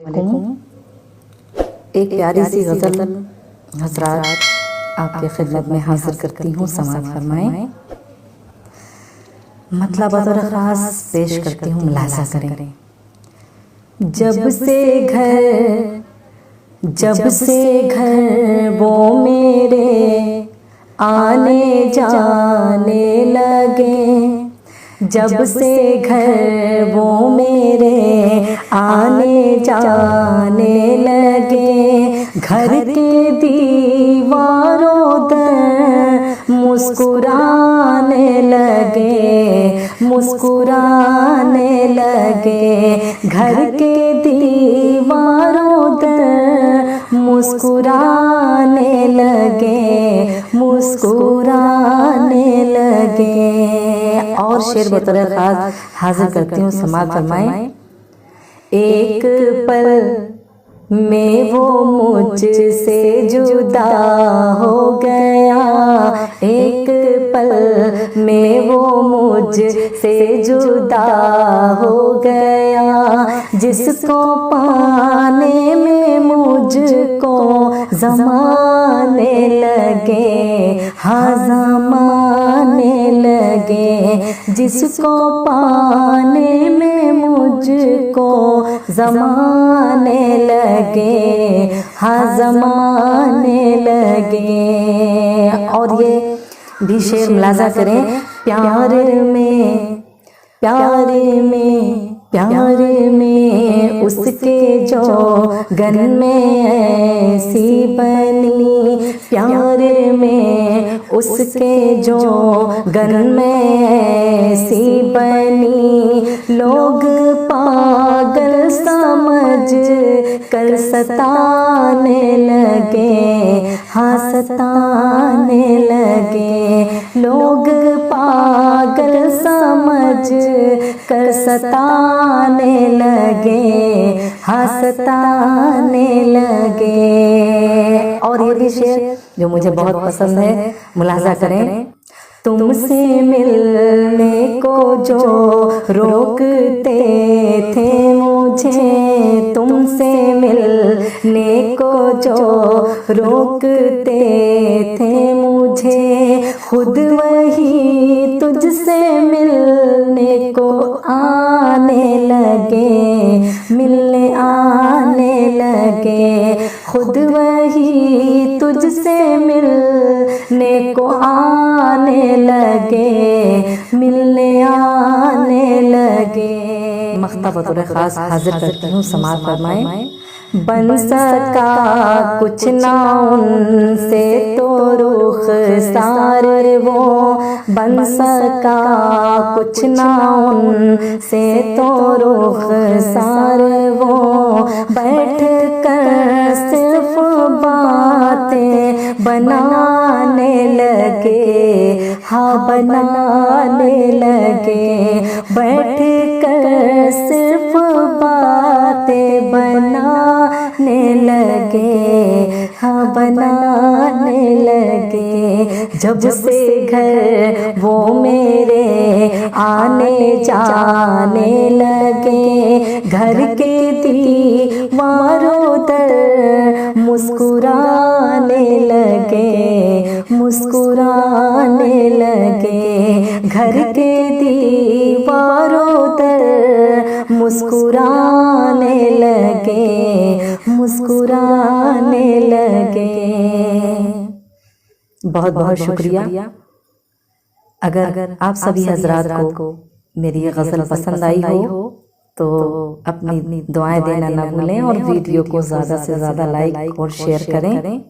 वालेकुम। एक प्यारी सी गज़ल हज़रात आपके खिदमत में हाजिर करती हूँ, समाअत फरमाएं। मतलब बतौर ख़ास पेश करती हूँ, मुलाज़ा करें। जब से घर वो मेरे आने जाने लगे, जब से घर वो मेरे आने जाने लगे, घर के दीवारों दर मुस्कुराने लगे, मुस्कुराने लगे, घर के दीवारों दर मुस्कुराने लगे, मुस्कुराने लगे। और शेर बतौर खास हाजिर करती हूँ, समाअत फरमाएं। एक पल में वो मुझसे जुदा हो गया, एक पल में वो मुझसे जुदा हो गया, जिसको पाने में मुझको ज़माने लगे, हाँ ज़माने लगे, जिसको पाने में मुझको ज़माने लगे, हाँ ज़माने लगे। और ये भी शेर मुलाज़ा करें। प्यार में उसके जो गन में ऐसी बनी, प्यार में उसके जो गन में ऐसी बनी, लोग पागल समझ कर सताने लगे, हाँ सताने लगे, लोग पागल समझ कर सताने लगे, हाँ सताने लगे। और ये भी शेर जो मुझे बहुत पसंद है, मुलाज़ा करें। तुमसे मिलने को जो रोकते थे मुझे, तुमसे मिलने को जो रोकते थे मुझे, खुद वही तुझसे मिलने को आने लगे, मिलने आने लगे, खुद वही तुझसे मिलने को आने लगे, मिलने आने लगे। मख्ता बतौर खास हाजिर करती हूँ, समाअत फरमाएं। बन सका कुछ ना उनसे तो रुख सारे वो, बन सका कुछ ना उनसे तो रुख सारे वो, बैठ कर सिर्फ बातें बनाने लगे, हाँ बनाने लगे, बैठ कर सिर्फ बातें बनाने लगे, हाँ बनाने लगे। जब से घर वो मेरे आने जाने लगे, घर के दीवारों दर मुस्कुराने लगे, मुस्कुराने लगे, घर के दीवारों दर मुस्कुराने लगे, मुस्कुराने लगे। बहुत बहुत शुक्रिया। अगर आप सभी हजरात को मेरी ये गज़ल पसंद आई हो तो अपनी दुआएं देना ना भूलें, और वीडियो को ज़्यादा से ज़्यादा लाइक और शेयर करें।